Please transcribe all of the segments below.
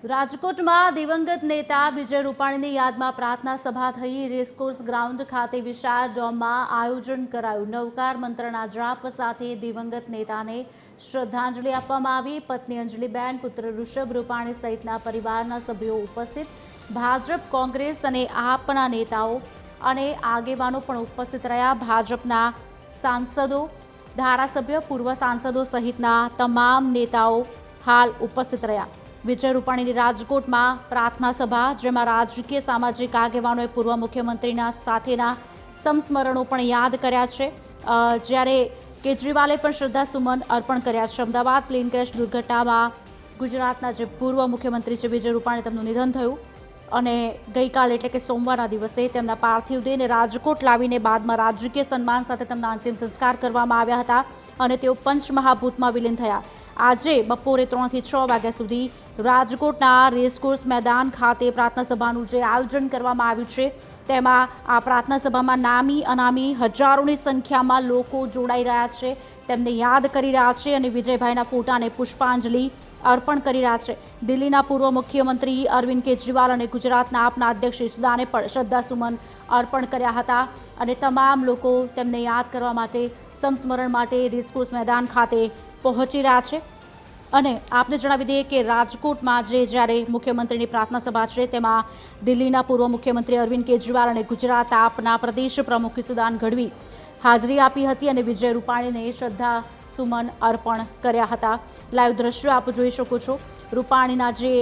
રાજકોટમાં દિવંગત નેતા વિજય રૂપાણીની યાદમાં પ્રાર્થના સભા થઈ। રેસકોર્સ ગ્રાઉન્ડ ખાતે વિશાળ ડોમમાં આયોજન કરાયું। નવકાર મંત્રના જાપ સાથે દિવંગત નેતાને શ્રદ્ધાંજલિ આપવામાં આવી। પત્ની અંજલિબેન, પુત્ર ઋષભ રૂપાણી સહિતના પરિવારના સભ્યો ઉપસ્થિત। ભાજપ, કોંગ્રેસ અને આપના નેતાઓ અને આગેવાનો પણ ઉપસ્થિત રહ્યા। ભાજપના સાંસદો, ધારાસભ્ય, પૂર્વ સાંસદો સહિતના તમામ નેતાઓ હાલ ઉપસ્થિત રહ્યા। વિજય રૂપાણીની રાજકોટમાં પ્રાર્થના સભા, જેમાં રાજકીય સામાજિક આગેવાનોએ પૂર્વ મુખ્યમંત્રીના સાથેના સંસ્મરણો પણ યાદ કર્યા છે। જ્યારે કેજરીવાલે પણ શ્રદ્ધાસુમન અર્પણ કર્યા છે। અમદાવાદ પ્લેન ક્રેશ દુર્ઘટનામાં ગુજરાતના જે પૂર્વ મુખ્યમંત્રી છે વિજય રૂપાણી, તેમનું નિધન થયું અને ગઈકાલે એટલે કે સોમવારના દિવસે તેમના પાર્થિવ દેહને રાજકોટ લાવીને બાદમાં રાજકીય સન્માન સાથે તેમના અંતિમ સંસ્કાર કરવામાં આવ્યા હતા અને તેઓ પંચમહાભૂતમાં વિલીન થયા। આજે બપોરે 3 થી 6 વાગ્યા સુધી રાજકોટના રેસકોર્સ મેદાન ખાતે પ્રાર્થના સભાનું જે આયોજન કરવામાં આવ્યું છે, તેમાં આ પ્રાર્થના સભામાં નામી અનામી હજારોની સંખ્યામાં લોકો જોડાઈ રહ્યા છે, તેમને યાદ કરી રહ્યા છે અને વિજયભાઈના ફોટાને પુષ્પાંજલિ અર્પણ કરી રહ્યા છે। દિલ્હીના પૂર્વ મુખ્યમંત્રી અરવિંદ કેજરીવાલ અને ગુજરાતના આપના અધ્યક્ષ યશુદાને પણ શ્રદ્ધાસુમન અર્પણ કર્યા હતા અને તમામ લોકો તેમને યાદ કરવા માટે, સંસ્મરણ માટે રેસકોર્સ મેદાન ખાતે પહોંચી રહ્યા છે। અને આપને જણાવી દઈએ કે રાજકોટમાં જ્યારે મુખ્યમંત્રીની પ્રાર્થના સભા છે, તેમાં દિલ્હીના પૂર્વ મુખ્યમંત્રી અરવિંદ કેજરીવાલ અને ગુજરાત આપના પ્રદેશ પ્રમુખ યશુદાન ગઢવી હાજરી આપી હતી અને વિજય રૂપાણીને શ્રદ્ધાસુમન અર્પણ કર્યા હતા। લાઈવ દ્રશ્યો આપ જોઈ શકો છો। રૂપાણીના જે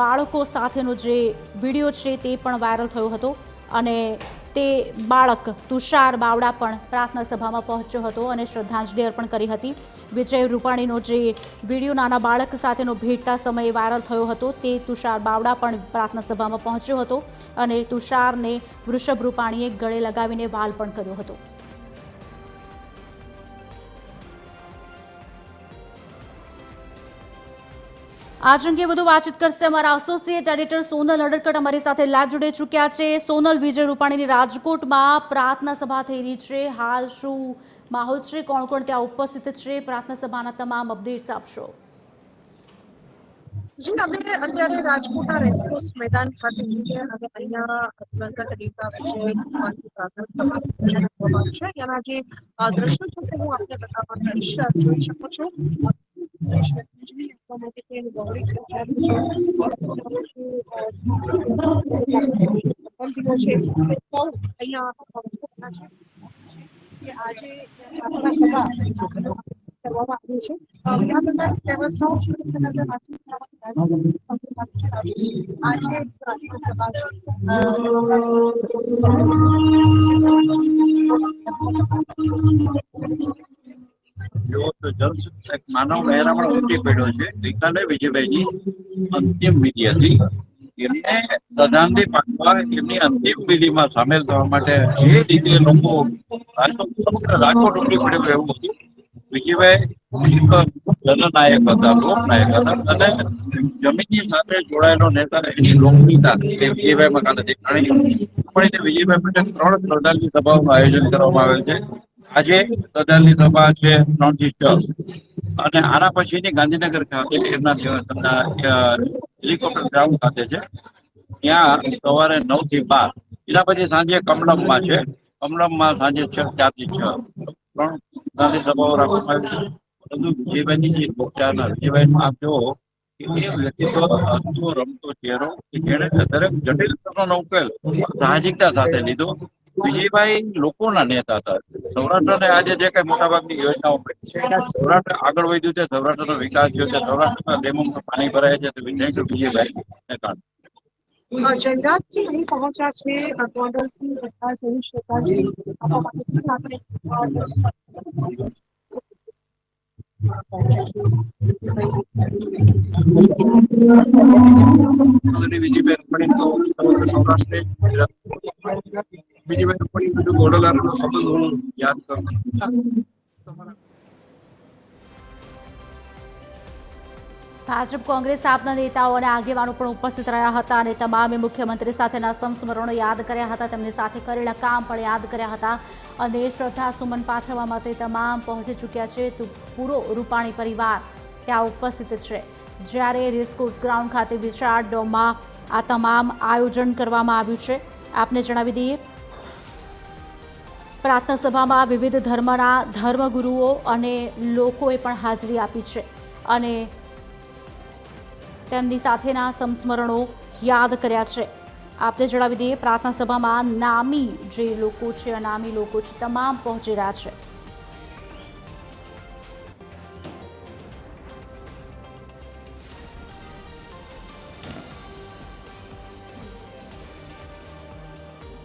બાળકો સાથેનો જે વિડીયો છે તે પણ વાયરલ થયો હતો અને તે બાળક તુષાર બાવડા પણ પ્રાર્થના સભામાં પહોંચ્યો હતો અને શ્રદ્ધાંજલિ અર્પણ કરી હતી। વિજય રૂપાણીનો જે વિડીયો નાના બાળક સાથેનો ભેટતા સમયે વાયરલ થયો હતો, તે તુષાર બાવડા પણ પ્રાર્થના સભામાં પહોંચ્યો હતો અને તુષારને વૃષભ રૂપાણીએ ગળે લગાવીને વ્હાલ પણ કર્યો હતો। આજ અંગે વધુ વાતચીત કરશે અમારા એસોસિએટ એડિટર સોનલ અડકટ અમારી સાથે લાઈવ જોડાઈ ચૂક્યા છે। સોનલ, વિજય રૂપાણીની રાજકોટમાં પ્રાર્થના સભા થઈ રહી છે, હાલ શું માહોલ છે, કોણ કોણ ત્યાં ઉપસ્થિત છે, પ્રાર્થના સભાના તમામ અપડેટ્સ આપશો? જી, અમે અત્યારે રાજકોટના રેસકોર્સ મેદાન ખાતે છીએ અને અહીંયા દિવંગત નેતા વિજય રૂપાણીની પ્રાર્થના સભા કરવામાં છે। ત્યાંના જે દ્રશ્યો છે તે હું આપને બતાવવા માંગીશ। જોઈ શકો છો આજે પ્રાર્થના સભા કરવામાં આવી છે। વ્યવસ્થાઓ આજે પ્રાર્થના સભા એક માનવ મહેરામણ ઉમટી પડ્યો છે। ગઈકાલે વિજયભાઈની અંતિમ વિધિ હતી, એમને શ્રદ્ધાંજલિ પાઠવા, એમની અંતિમ વિધિમાં સામેલ થવા માટે જે રીતે લોકો રાજકોટ ઉમટી પડ્યું એવું હતું। વિજયભાઈ એક જનનાયક હતા, લોકનાયક હતા અને જમીનની સાથે જોડાયેલો નેતા, એની લોકપ્રિયતા એ વિજયભાઈમાં કાલે દેખાણી। વિજયભાઈ માટે 3 શ્રદ્ધાંજલિ સભાઓનું આયોજન કરવામાં આવેલ છે। આજે શ્રદ્ધાંજલિ સભા છે 3 થી 6 અને આના પછીની ગાંધીનગર ખાતે એમના હેલિકોપ્ટર ગ્રાઉન્ડ ખાતે છે, ત્યાં સવારે 9 થી 12, એના પછી સાંજે કમલમમાં છે, કમલમમાં સાંજે 4 થી 6 3 ગાંધી સભાઓ રાખવામાં આવી છે। બધું વિજયભાઈની જે પહોંચાડનાર વિજયભાઈનું આપ જો એ વ્યક્તિત્વ હસતો રમતો ચહેરો કે જેણે દરેક જટિલ પ્રશ્નોનો ઉકેલ સાહજિકતા સાથે લીધો। વિજયભાઈ લોકોના નેતા હતા। સૌરાષ્ટ્રને આજે જે કઈ મોટાભાગની યોજનાઓ સૌરાષ્ટ્ર આગળ વધ્યું છે, સૌરાષ્ટ્રનો વિકાસ થયો છે, સૌરાષ્ટ્રના ડેમોમાં પાણી ભરાય છે, તો વિજયભાઈ કારણે। જયરાજસિંહ અહીં પહોંચ્યા છે, ગોંડલથી બધા સહી શ્રદ્ધાંજલિ આપવા માટે આપણે વિજયભાઈ રૂપાણી તો સમગ્ર સૌરાષ્ટ્રને વિજયભાઈ રૂપાણી ગોડલાનો શબ્દ હું યાદ કરું છું। ભાજપ, કોંગ્રેસ આપના નેતાઓ અને આગેવાનો પણ ઉપસ્થિત રહ્યા હતા અને તમામે મુખ્યમંત્રી સાથેના સંસ્મરણો યાદ કર્યા હતા, તેમની સાથે કરેલા કામ પણ યાદ કર્યા હતા અને શ્રદ્ધાસુમન પાઠવવા માટે તમામ પહોંચી ચૂક્યા છે। તો પૂરો રૂપાણી પરિવાર ત્યાં ઉપસ્થિત છે। જ્યારે રેસકોર્સ ગ્રાઉન્ડ ખાતે વિશાળ ડોમમાં આ તમામ આયોજન કરવામાં આવ્યું છે। આપને જણાવી દઈએ, પ્રાર્થના સભામાં વિવિધ ધર્મના ધર્મગુરુઓ અને લોકોએ પણ હાજરી આપી છે અને તેમની સાથેના સંસ્મરણો યાદ કર્યા છે। આપને જણાવી દઈએ, પ્રાર્થના સભામાં નામી જે લોકો છે, અનામી લોકો છે, તમામ પહોંચી રહ્યા છે।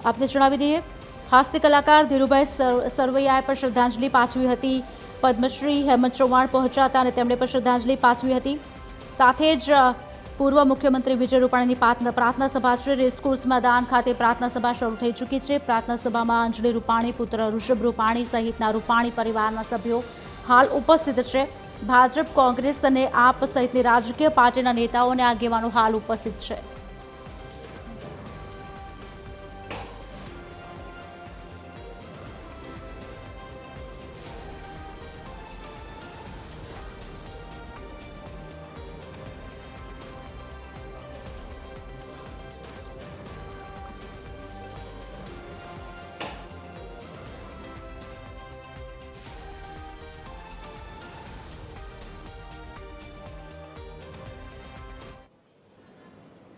આપને જણાવી દઈએ, હાસ્ય કલાકાર ધીરુભાઈ સરવૈયાએ પણ શ્રદ્ધાંજલિ પાઠવી હતી। પદ્મશ્રી હેમંત ચૌહાણ પહોંચ્યા હતા અને તેમણે પણ શ્રદ્ધાંજલિ પાઠવી હતી। સાથે જ પૂર્વ મુખ્યમંત્રી વિજય રૂપાણીની પ્રાર્થના સભા છે। રેસકોર્સ મેદાન ખાતે પ્રાર્થના સભા શરૂ થઈ ચૂકી છે। પ્રાર્થના સભામાં અંજલિ રૂપાણી, પુત્ર ઋષભ રૂપાણી સહિતના રૂપાણી પરિવારના સભ્યો હાલ ઉપસ્થિત છે। ભાજપ, કોંગ્રેસ અને આપ સહિતની રાજકીય પાર્ટીના નેતાઓ અને આગેવાનો હાલ ઉપસ્થિત છે।